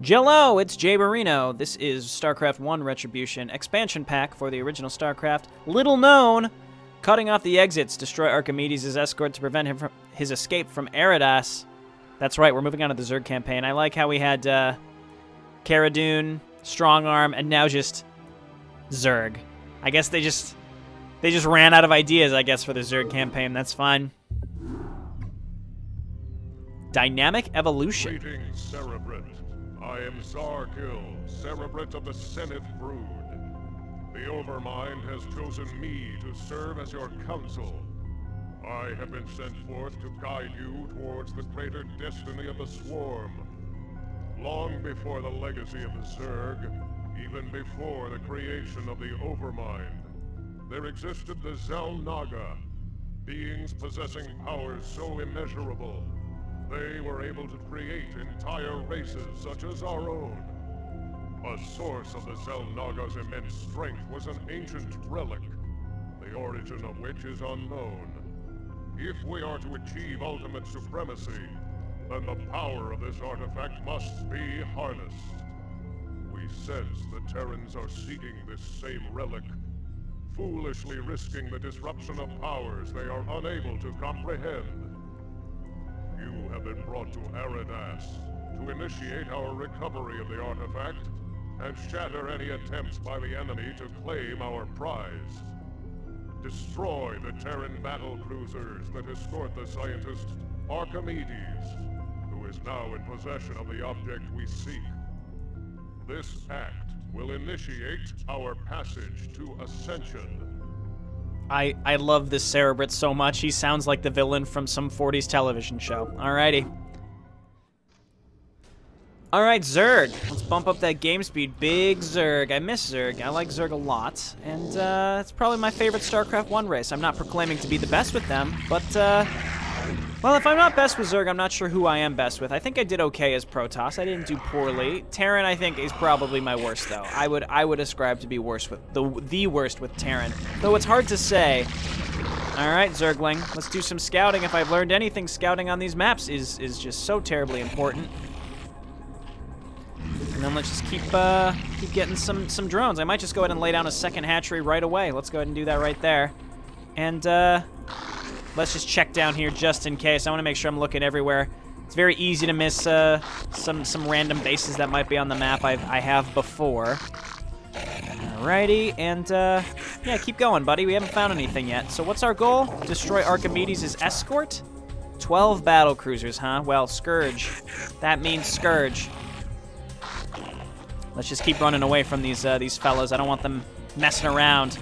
Jello, it's Jayborino. This is Starcraft 1 Retribution expansion pack for the original Starcraft. Little known, cutting off the exits, destroy Archimedes' escort to prevent him from his escape from Eridas. That's right, we're moving on to the Zerg campaign. I like how we had Cara Dune, Strongarm, and now just Zerg. I guess they just ran out of ideas, I guess, for the Zerg campaign. That's fine. Dynamic evolution. Greetings, Cerebrate. I am Zarkil, Cerebrate of the Senate Brood. The Overmind has chosen me to serve as your counsel. I have been sent forth to guide you towards the greater destiny of the Swarm. Long before the legacy of the Zerg, even before the creation of the Overmind, there existed the Xel'Naga, beings possessing powers so immeasurable they were able to create entire races such as our own. A source of the Xel'Naga's immense strength was an ancient relic, the origin of which is unknown. If we are to achieve ultimate supremacy, then the power of this artifact must be harnessed. We sense the Terrans are seeking this same relic, foolishly risking the disruption of powers they are unable to comprehend. You have been brought to Eridas to initiate our recovery of the artifact and shatter any attempts by the enemy to claim our prize. Destroy the Terran battle cruisers that escort the scientist Archimedes, who is now in possession of the object we seek. This act will initiate our passage to Ascension. I love this Cerebrate so much. He sounds like the villain from some 40s television show. Alrighty. Alright, Zerg. Let's bump up that game speed. Big Zerg. I miss Zerg. I like Zerg a lot. And it's probably my favorite StarCraft 1 race. I'm not proclaiming to be the best with them, but well, if I'm not best with Zerg, I'm not sure who I am best with. I think I did okay as Protoss. I didn't do poorly. Terran, I think, is probably my worst, though. I would ascribe to be worse with the worst with Terran, though it's hard to say. All right, Zergling, let's do some scouting. If I've learned anything, scouting on these maps is just so terribly important. And then let's just keep getting some drones. I might just go ahead and lay down a second hatchery right away. Let's go ahead and do that right there. And let's just check down here just in case. I want to make sure I'm looking everywhere. It's very easy to miss some random bases that might be on the map I have before. Alrighty, and yeah, keep going, buddy. We haven't found anything yet. So what's our goal? Destroy Archimedes' escort? 12 battle cruisers, huh? Well, Scourge. That means Scourge. Let's just keep running away from these fellas. I don't want them messing around.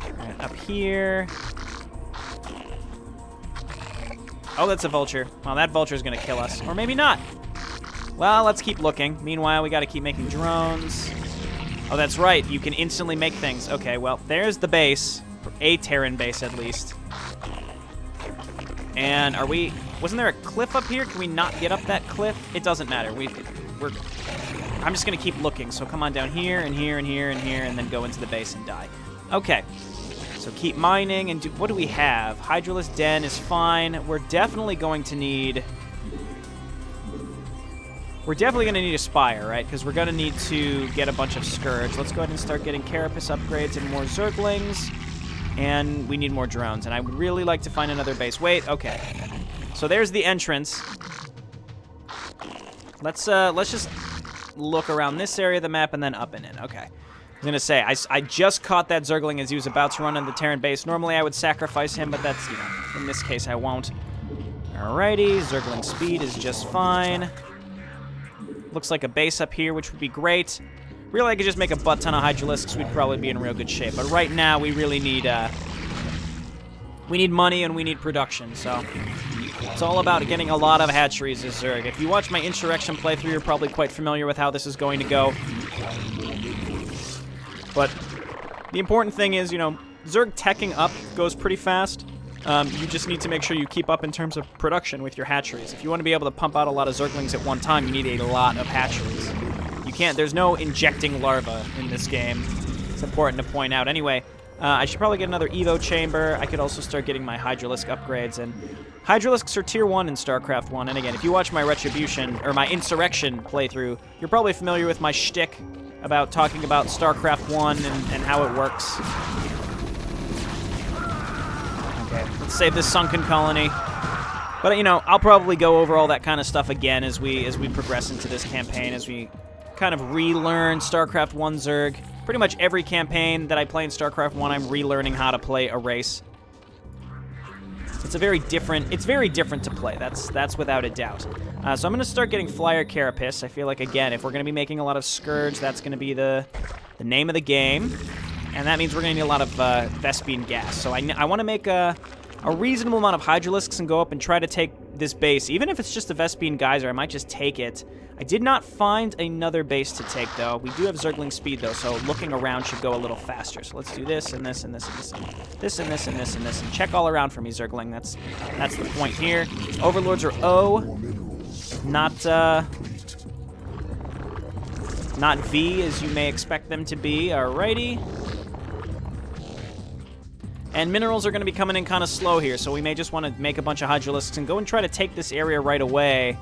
All right, up here. Oh, that's a vulture. Well, that vulture's gonna kill us. Or maybe not. Well, let's keep looking. Meanwhile, we gotta keep making drones. Oh, that's right. You can instantly make things. Okay, well, there's the base. A Terran base, at least. And are we... Wasn't there a cliff up here? Can we not get up that cliff? It doesn't matter. We're... I'm just gonna keep looking. So come on down here, and here, and here, and here, and then go into the base and die. Okay. So keep mining, and what do we have? Hydralisk Den is fine. We're definitely going to need... We're definitely going to need a Spire, right? Because we're going to need to get a bunch of Scourge. Let's go ahead and start getting Carapace upgrades and more Zerglings. And we need more drones. And I would really like to find another base. Wait, okay. So there's the entrance. Let's just look around this area of the map and then up and in. Okay. I was going to say, I just caught that Zergling as he was about to run into the Terran base. Normally I would sacrifice him, but that's, you know, in this case I won't. Alrighty, Zergling speed is just fine. Looks like a base up here, which would be great. Really, I could just make a butt ton of Hydralisks. We'd probably be in real good shape. But right now, we really need... we need money and we need production, so... It's all about getting a lot of hatcheries as Zerg. If you watch my Insurrection playthrough, you're probably quite familiar with how this is going to go. But the important thing is, you know, Zerg teching up goes pretty fast. You just need to make sure you keep up in terms of production with your hatcheries. If you want to be able to pump out a lot of Zerglings at one time, you need a lot of hatcheries. You can't, there's no injecting larvae in this game. It's important to point out. Anyway, I should probably get another Evo chamber. I could also start getting my Hydralisk upgrades. And Hydralisks are tier 1 in StarCraft 1. And again, if you watch my Retribution, or my Insurrection playthrough, you're probably familiar with my shtick about talking about StarCraft 1 and how it works. Okay, let's save this sunken colony. But, you know, I'll probably go over all that kind of stuff again as we progress into this campaign, as we kind of relearn StarCraft 1 Zerg. Pretty much every campaign that I play in StarCraft 1, I'm relearning how to play a race. It's very different to play. That's without a doubt. So I'm going to start getting Flyer Carapace. I feel like, again, if we're going to be making a lot of Scourge, that's going to be the name of the game. And that means we're going to need a lot of Vespene gas. So I want to make a reasonable amount of Hydralisks and go up and try to take this base. Even if it's just a Vespene Geyser, I might just take it. I did not find another base to take, though. We do have Zergling speed, though, so looking around should go a little faster. So let's do this and this and this and this and this and this and this and this and check all around for me, Zergling. That's the point here. Overlords are O, not V, as you may expect them to be. Alrighty. And minerals are going to be coming in kind of slow here, so we may just want to make a bunch of Hydralisks and go and try to take this area right away.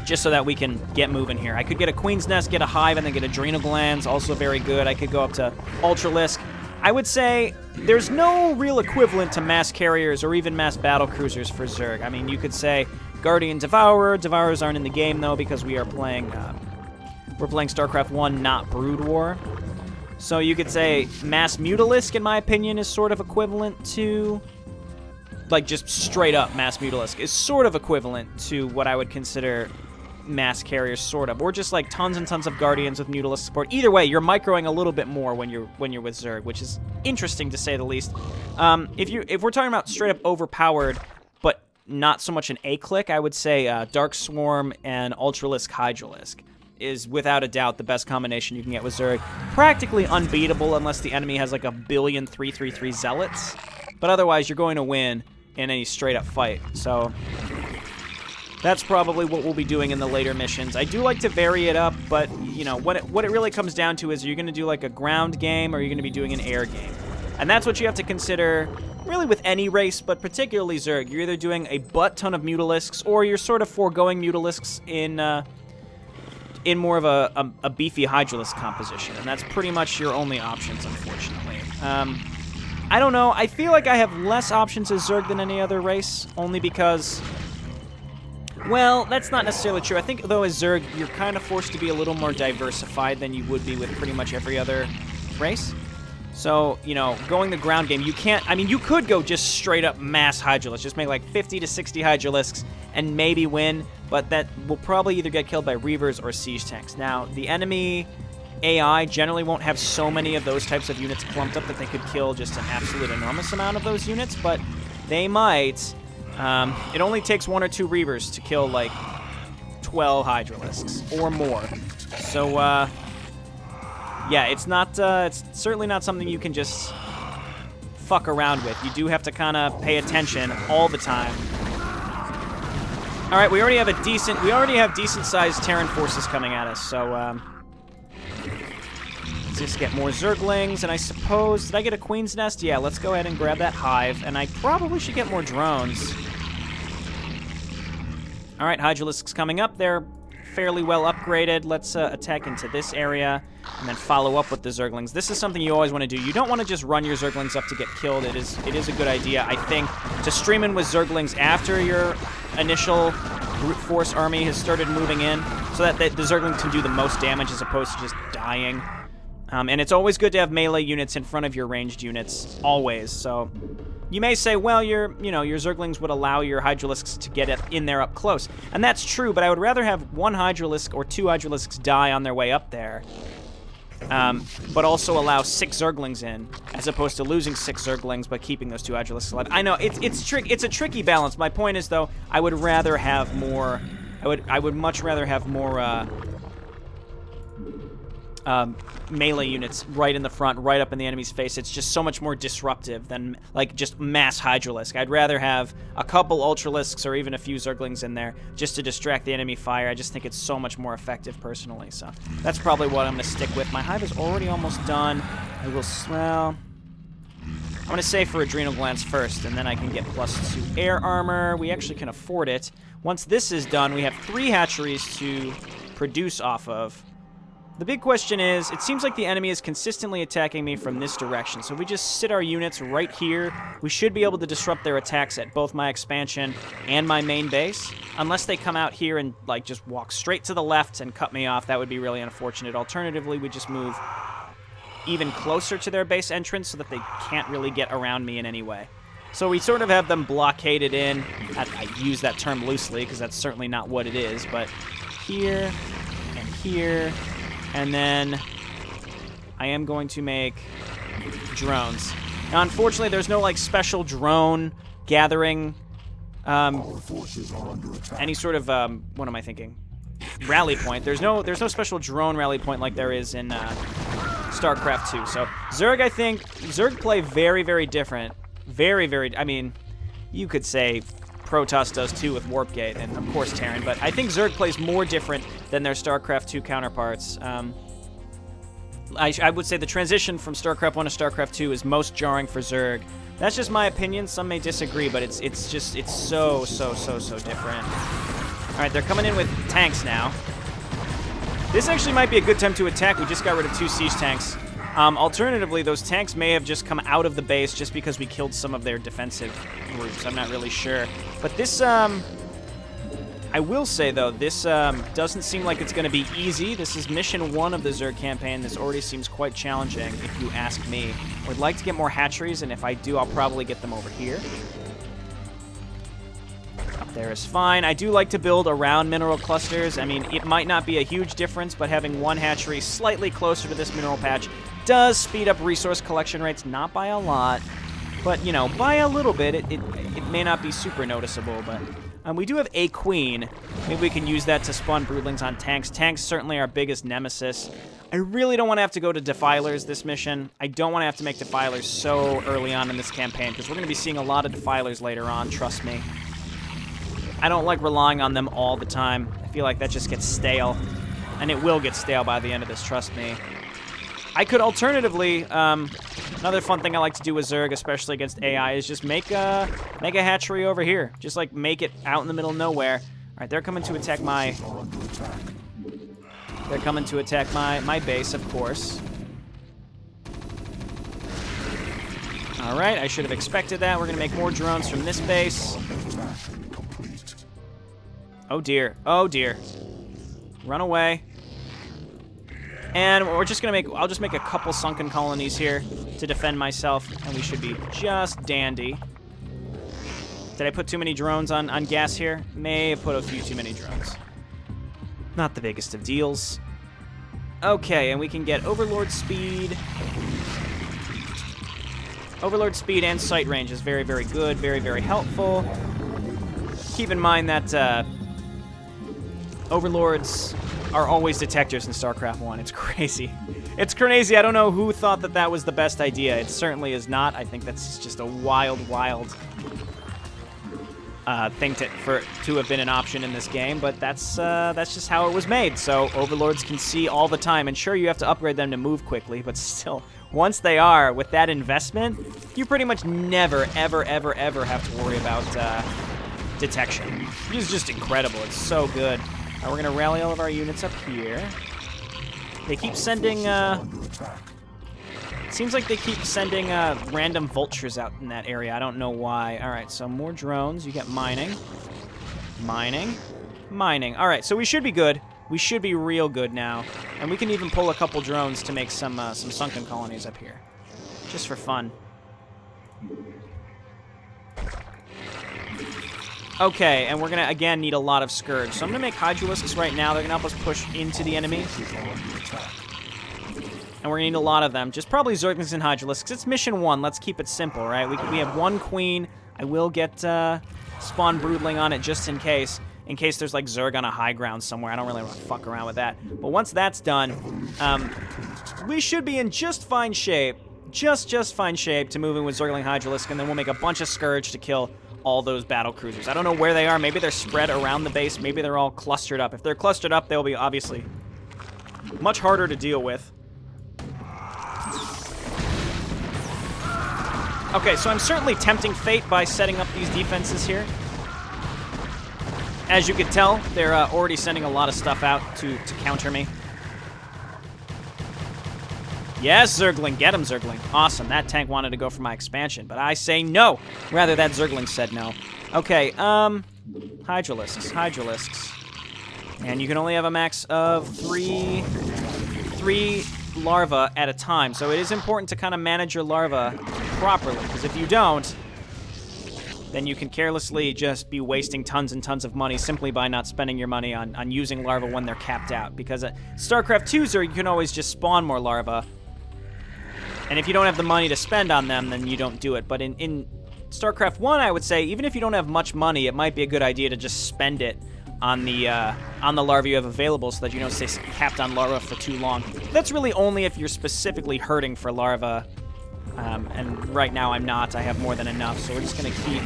Just so that we can get moving here. I could get a Queen's Nest, get a Hive, and then get Adrenal Glands, also very good. I could go up to Ultralisk. I would say there's no real equivalent to mass carriers or even mass battle cruisers for Zerg. I mean, you could say Guardian Devourer. Devourers aren't in the game, though, because we're playing StarCraft 1, not Brood War. So you could say Mass Mutalisk, in my opinion, is sort of equivalent to, like, just straight up Mass Mutalisk is sort of equivalent to what I would consider mass carriers, sort of, or just like tons and tons of Guardians with Mutalisk support. Either way, you're microing a little bit more when you're with Zerg, which is interesting to say the least. If we're talking about straight up overpowered, but not so much an A-click, I would say Dark Swarm and Ultralisk Hydralisk is without a doubt the best combination you can get with Zerg. Practically unbeatable unless the enemy has like a billion 3/3/3 zealots, but otherwise you're going to win in any straight up fight. So that's probably what we'll be doing in the later missions. I do like to vary it up, but, you know, what it really comes down to is, are you going to do, like, a ground game, or are you going to be doing an air game? And that's what you have to consider, really, with any race, but particularly Zerg. You're either doing a butt-ton of Mutalisks, or you're sort of foregoing Mutalisks in more of a beefy Hydralisk composition, and that's pretty much your only options, unfortunately. I don't know. I feel like I have less options as Zerg than any other race, only because... Well, that's not necessarily true. I think, though, as Zerg, you're kind of forced to be a little more diversified than you would be with pretty much every other race. So, you know, going the ground game, you can't... I mean, you could go just straight up mass Hydralisks, just make like 50 to 60 Hydralisks and maybe win, but that will probably either get killed by Reavers or Siege Tanks. Now, the enemy AI generally won't have so many of those types of units clumped up that they could kill just an absolute enormous amount of those units, but they might... it only takes 1 or 2 Reavers to kill, like, 12 Hydralisks or more. So, yeah, it's certainly not something you can just fuck around with. You do have to kind of pay attention all the time. All right, we already have decent-sized Terran forces coming at us, so, let's just get more Zerglings, and I suppose... Did I get a Queen's Nest? Yeah, let's go ahead and grab that Hive, and I probably should get more drones. All right, Hydralisks coming up. They're fairly well upgraded. Let's attack into this area and then follow up with the Zerglings. This is something you always want to do. You don't want to just run your Zerglings up to get killed. It is a good idea, I think, to stream in with Zerglings after your initial brute force army has started moving in, so that the Zerglings can do the most damage as opposed to just dying. And it's always good to have melee units in front of your ranged units, always. So you may say, well, your Zerglings would allow your Hydralisks to get in there up close. And that's true, but I would rather have 1 Hydralisk or 2 Hydralisks die on their way up there, but also allow 6 Zerglings in, as opposed to losing 6 Zerglings but keeping those 2 Hydralisks alive. I know, it's a tricky balance. My point is, though, I would rather have more... I would much rather have more... melee units right in the front, right up in the enemy's face. It's just so much more disruptive than, like, just mass Hydralisk. I'd rather have a couple Ultralisks or even a few Zerglings in there just to distract the enemy fire. I just think it's so much more effective, personally. So that's probably what I'm going to stick with. My Hive is already almost done. I will, well, I'm going to save for Adrenal Glands first, and then I can get +2 air armor. We actually can afford it. Once this is done, we have 3 hatcheries to produce off of. The big question is, it seems like the enemy is consistently attacking me from this direction, so if we just sit our units right here, we should be able to disrupt their attacks at both my expansion and my main base. Unless they come out here and, like, just walk straight to the left and cut me off, that would be really unfortunate. Alternatively, we just move even closer to their base entrance so that they can't really get around me in any way. So we sort of have them blockaded in. I use that term loosely because that's certainly not what it is, but here and here. And then I am going to make drones. Now, unfortunately, there's no, like, special drone gathering, any sort of, what am I thinking? Rally point. There's no special drone rally point like there is in Starcraft 2. So Zerg, I think, Zerg play very, very different. Very, very, I mean, you could say Protoss does too with Warp Gate, and of course Terran, but I think Zerg plays more different than their StarCraft 2 counterparts. I would say the transition from StarCraft 1 to StarCraft 2 is most jarring for Zerg. That's just my opinion. Some may disagree, but it's so different. All right, they're coming in with tanks now. This actually might be a good time to attack. We just got rid of 2 siege tanks. Alternatively, those tanks may have just come out of the base just because we killed some of their defensive groups. I'm not really sure. But this, I will say, though, this doesn't seem like it's going to be easy. This is mission 1 of the Zerg campaign. This already seems quite challenging, if you ask me. I would like to get more hatcheries, and if I do, I'll probably get them over here. Up there is fine. I do like to build around mineral clusters. I mean, it might not be a huge difference, but having 1 hatchery slightly closer to this mineral patch does speed up resource collection rates, not by a lot, but, you know, by a little bit. It may not be super noticeable, but we do have a queen. Maybe we can use that to spawn broodlings on tanks. Tanks certainly our biggest nemesis. I really don't want to have to go to Defilers this mission. I don't want to have to make Defilers so early on in this campaign, because we're going to be seeing a lot of Defilers later on, trust me. I don't like relying on them all the time. I feel like that just gets stale, and it will get stale by the end of this, trust me. I could alternatively, another fun thing I like to do with Zerg, especially against AI, is just make a hatchery over here. Just, like, make it out in the middle of nowhere. All right, they're coming to attack my... They're coming to attack my base, of course. All right, I should have expected that. We're going to make more drones from this base. Oh, dear. Oh, dear. Run away. And we're just going to make... I'll just make a couple sunken colonies here to defend myself, and we should be just dandy. Did I put too many drones on gas here? May have put a few too many drones. Not the biggest of deals. Okay, and we can get Overlord speed. Overlord speed and sight range is very, very good. Very, very helpful. Keep in mind that Overlords are always detectors in StarCraft 1. It's crazy. It's crazy. I don't know who thought that that was the best idea. It certainly is not. I think that's just a wild thing to have been an option in this game, but that's just how it was made. So Overlords can see all the time, and sure, you have to upgrade them to move quickly, but still, once they are, with that investment, you pretty much never, ever have to worry about detection. It's just incredible. It's so good. We're going to rally all of our units up here. They keep sending... it seems like they keep sending random vultures out in that area. I don't know why. All right, so more drones. You get mining. Mining. Mining. All right, so we should be good. We should be real good now. And we can even pull a couple drones to make some sunken colonies up here. Just for fun. Okay, and we're going to, again, need a lot of Scourge. So I'm going to make Hydralisks right now. They're going to help us push into the enemy. And we're going to need a lot of them. Just probably Zerglings and Hydralisks. It's mission 1. Let's keep it simple, right? We have 1 queen. I will get spawn Broodling on it just in case. in case there's like Zerg on a high ground somewhere. I don't really want to fuck around with that. But once that's done, we should be in just fine shape, just fine shape to move in with Zergling Hydralisk, and then we'll make a bunch of Scourge to kill all those battle cruisers. I don't know where they are. Maybe they're spread around the base. Maybe they're all clustered up. If they're clustered up, they'll be obviously much harder to deal with. Okay, so I'm certainly tempting fate by setting up these defenses here. As you can tell, they're already sending a lot of stuff out to counter me. Yes, Zergling. Get him, Zergling. Awesome. That tank wanted to go for my expansion, but I say no. Rather, that Zergling said no. Okay, Hydralisks. And you can only have a max of three larvae at a time, so it is important to kind of manage your larvae properly, because if you don't, then you can carelessly just be wasting tons and tons of money simply by not spending your money on using larvae when they're capped out. Because at StarCraft 2, you can always just spawn more larvae, and if you don't have the money to spend on them, then you don't do it. But in StarCraft 1, I would say, even if you don't have much money, it might be a good idea to just spend it on the larvae you have available so that you don't stay capped on larvae for too long. That's really only if you're specifically hurting for larvae. And right now I'm not. I have more than enough, so we're just going to keep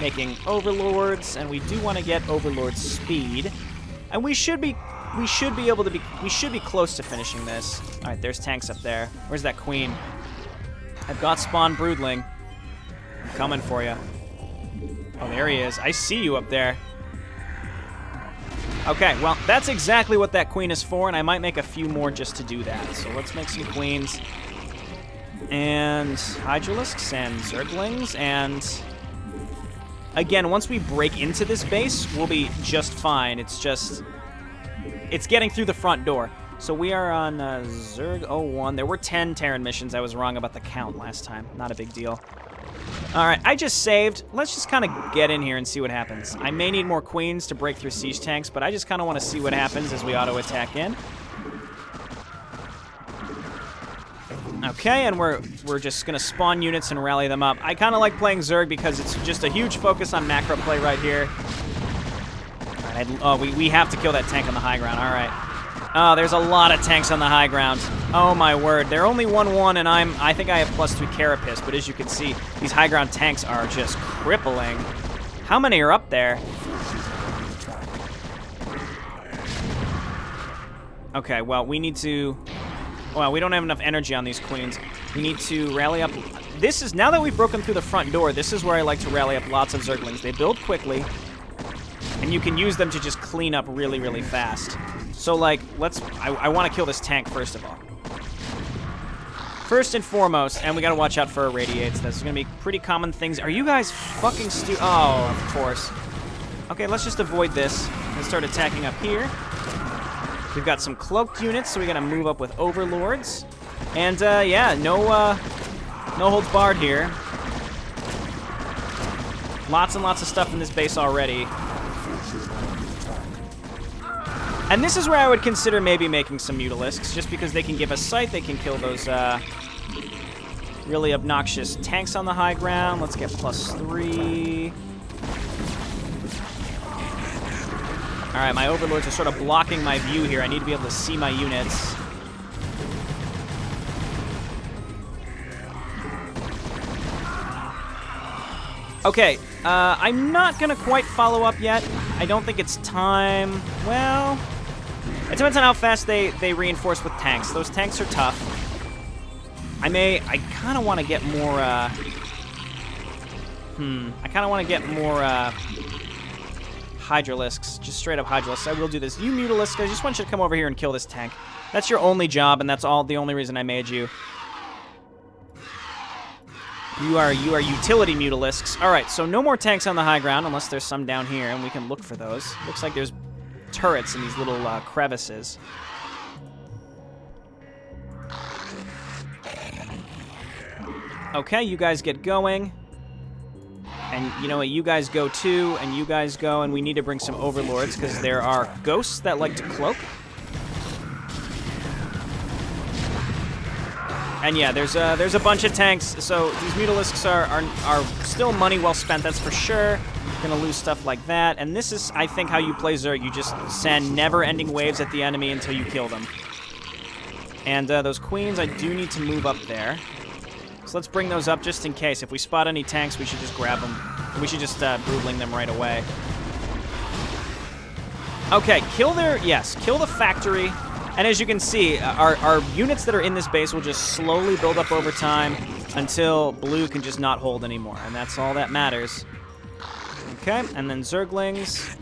making overlords, and we do want to get overlord speed. And we should be close to finishing this. All right, there's tanks up there. Where's that queen? I've got spawn broodling. I'm coming for you. Oh, there he is. I see you up there. Okay, well, that's exactly what that queen is for, and I might make a few more just to do that. So let's make some queens. And Hydralisks and Zerglings, and again, once we break into this base, we'll be just fine. It's getting through the front door. So we are on Zerg 01. There were 10 Terran missions. I was wrong about the count last time. Not a big deal. All right, I just saved. Let's just kind of get in here and see what happens. I may need more queens to break through siege tanks, but I just kind of want to see what happens as we auto-attack in. Okay, and we're just going to spawn units and rally them up. I kind of like playing Zerg because it's just a huge focus on macro play right here. All right, we have to kill that tank on the high ground. All right. Oh, there's a lot of tanks on the high ground. Oh, my word. They're only 1-1, and I think I have +3 carapace, but as you can see, these high ground tanks are just crippling. How many are up there? Okay, well, we need to... Well, we don't have enough energy on these queens. We need to rally up. This is, now that we've broken through the front door, this is where I like to rally up lots of Zerglings. They build quickly, and you can use them to just clean up really, really fast. So, like, I want to kill this tank first of all. First and foremost, and we got to watch out for irradiates. That's going to be pretty common things. Are you guys fucking Oh, of course. Okay, let's just avoid this and start attacking up here. We've got some cloaked units, so we gotta move up with overlords. And yeah, no holds barred here. Lots and lots of stuff in this base already. And this is where I would consider maybe making some Mutalisks, just because they can give us sight, they can kill those really obnoxious tanks on the high ground. Let's get +3. All right, my overlords are sort of blocking my view here. I need to be able to see my units. Okay, I'm not going to quite follow up yet. I don't think it's time. Well, it depends on how fast they reinforce with tanks. Those tanks are tough. I kind of want to get more, I kind of want to get more, Hydralisks, just straight up Hydralisks. I will do this. You Mutalisks, I just want you to come over here and kill this tank. That's your only job, and that's the only reason I made you. You are utility Mutalisks. All right, so no more tanks on the high ground unless there's some down here, and we can look for those. Looks like there's turrets in these little crevices. Okay, you guys get going. And you know what, you guys go too, and you guys go, and we need to bring some overlords, because there are ghosts that like to cloak. And yeah, there's a bunch of tanks, so these Mutalisks are still money well spent, that's for sure. Gonna lose stuff like that, and this is, I think, how you play Zerg. You just send never-ending waves at the enemy until you kill them. And those queens, I do need to move up there. So let's bring those up just in case. If we spot any tanks, we should just grab them. We should just broodling them right away. Okay, kill the factory. And as you can see, our units that are in this base will just slowly build up over time until blue can just not hold anymore. And that's all that matters. Okay, and then Zerglings.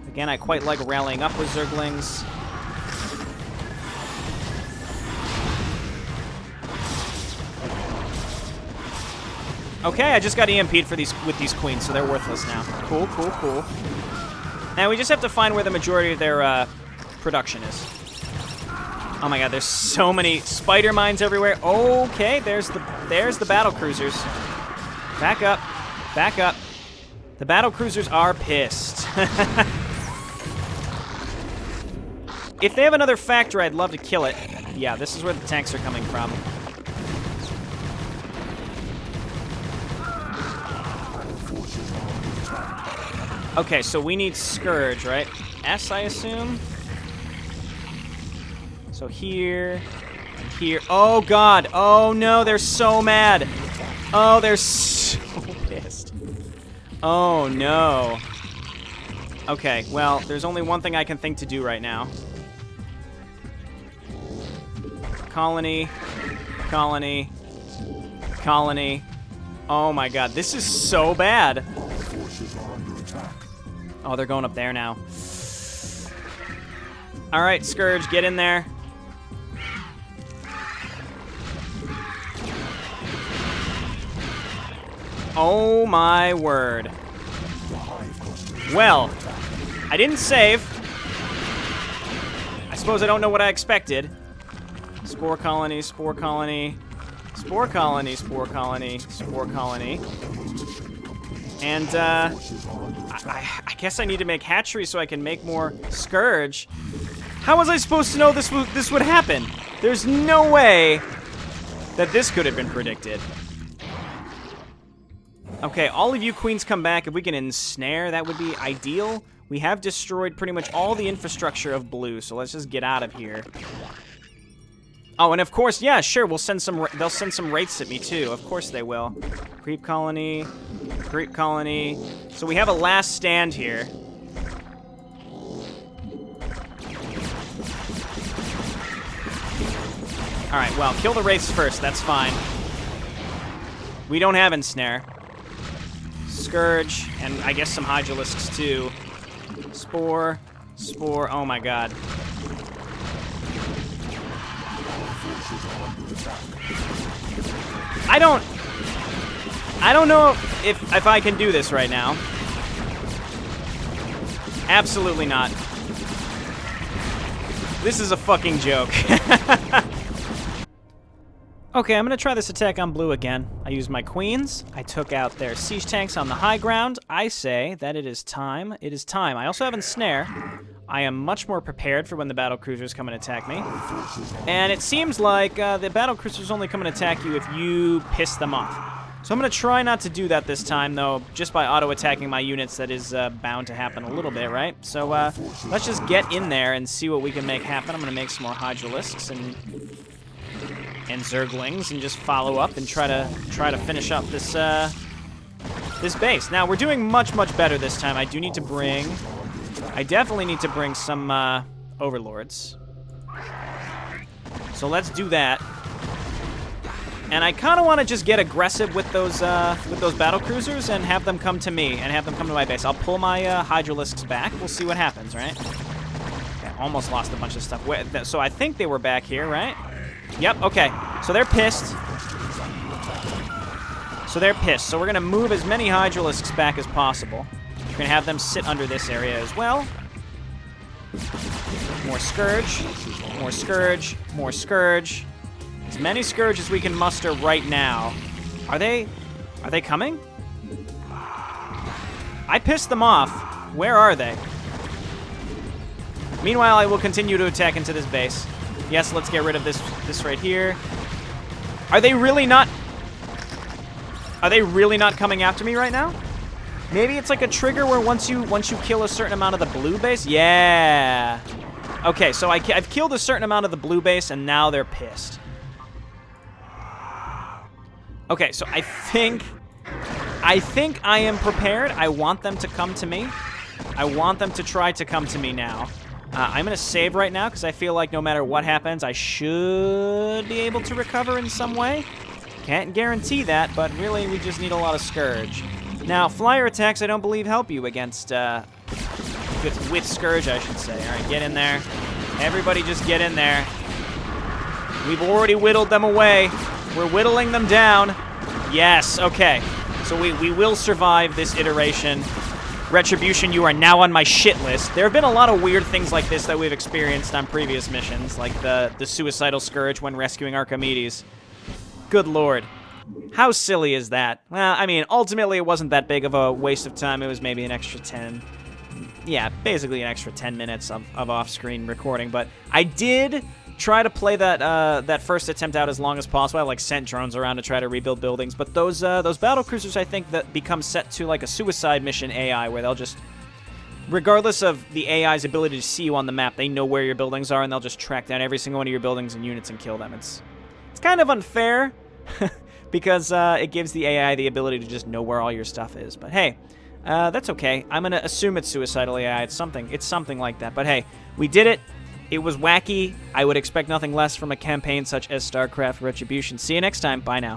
Again, I quite like rallying up with Zerglings. Okay, I just got EMP'd with these queens, so they're worthless now. Cool, cool, cool. Now we just have to find where the majority of their production is. Oh my god, there's so many spider mines everywhere. Okay, there's the battle cruisers. Back up, back up. The battle cruisers are pissed. If they have another factory, I'd love to kill it. Yeah, this is where the tanks are coming from. Okay, so we need Scourge, right? S, I assume? So here, and here. Oh, God. Oh, no, they're so mad. Oh, they're so pissed. Oh, no. Okay, well, there's only one thing I can think to do right now. Colony, colony, colony. Oh, my God. This is so bad. Oh, they're going up there now. All right, Scourge, get in there. Oh, my word. Well, I didn't save. I suppose I don't know what I expected. Spore colony, spore colony, spore colony, spore colony, spore colony. And, I guess I need to make hatcheries so I can make more Scourge. How was I supposed to know this would happen? There's no way that this could have been predicted. Okay, all of you queens come back. If we can ensnare, that would be ideal. We have destroyed pretty much all the infrastructure of blue, so let's just get out of here. Oh, and of course, yeah, sure, they'll send some wraiths at me too. Of course they will. Creep colony, creep colony. So we have a last stand here. All right, well, kill the wraiths first. That's fine. We don't have ensnare. Scourge, and I guess some Hydralisks too. Spore, spore. Oh my god. I don't know if I can do this right now. Absolutely not. This is a fucking joke. Okay, I'm gonna try this attack on blue again. I used my queens. I took out their siege tanks on the high ground. I say that it is time. It is time. I also have ensnare. I am much more prepared for when the battle cruisers come and attack me. And it seems like the battle cruisers only come and attack you if you piss them off. So I'm gonna try not to do that this time, though. Just by auto-attacking my units, that is bound to happen a little bit, right? So let's just get in there and see what we can make happen. I'm gonna make some more Hydralisks and Zerglings and just follow up and try to finish up this this base. Now we're doing much better this time. I definitely need to bring some overlords. So let's do that. And I kind of want to just get aggressive with those battle cruisers and have them come to me and have them come to my base. I'll pull my Hydralisks back. We'll see what happens, right? Okay, almost lost a bunch of stuff. So I think they were back here, right? Yep, okay. So they're pissed. So we're going to move as many Hydralisks back as possible. We're going to have them sit under this area as well. More Scourge. More Scourge. More Scourge. As many Scourge as we can muster right now. Are they coming? I pissed them off. Where are they? Meanwhile, I will continue to attack into this base. Yes, let's get rid of this right here. Are they really not... Are they really not coming after me right now? Maybe it's like a trigger where once you kill a certain amount of the blue base? Yeah. Okay, so I've killed a certain amount of the blue base, and now they're pissed. Okay, so I think I am prepared. I want them to come to me. I want them to try to come to me now. I'm going to save right now because I feel like no matter what happens, I should be able to recover in some way. Can't guarantee that, but really we just need a lot of Scourge. Now, flyer attacks I don't believe help you against, with Scourge, I should say. All right, get in there. Everybody just get in there. We've already whittled them away. We're whittling them down. Yes, okay. So we will survive this iteration. Retribution, you are now on my shit list. There have been a lot of weird things like this that we've experienced on previous missions, like the Suicidal Scourge when rescuing Archimedes. Good lord. How silly is that? Well, I mean, ultimately it wasn't that big of a waste of time. It was maybe an extra 10... Yeah, basically an extra 10 minutes of off-screen recording, but I did try to play that first attempt out as long as possible. I, like, sent drones around to try to rebuild buildings, but those battle cruisers, I think, that become set to, like, a suicide mission AI, where they'll just... Regardless of the AI's ability to see you on the map, they know where your buildings are, and they'll just track down every single one of your buildings and units and kill them. It's kind of unfair, because it gives the AI the ability to just know where all your stuff is. But hey, that's okay. I'm gonna assume it's suicidal AI. It's something like that. But hey, we did it. It was wacky. I would expect nothing less from a campaign such as StarCraft Retribution. See you next time. Bye now.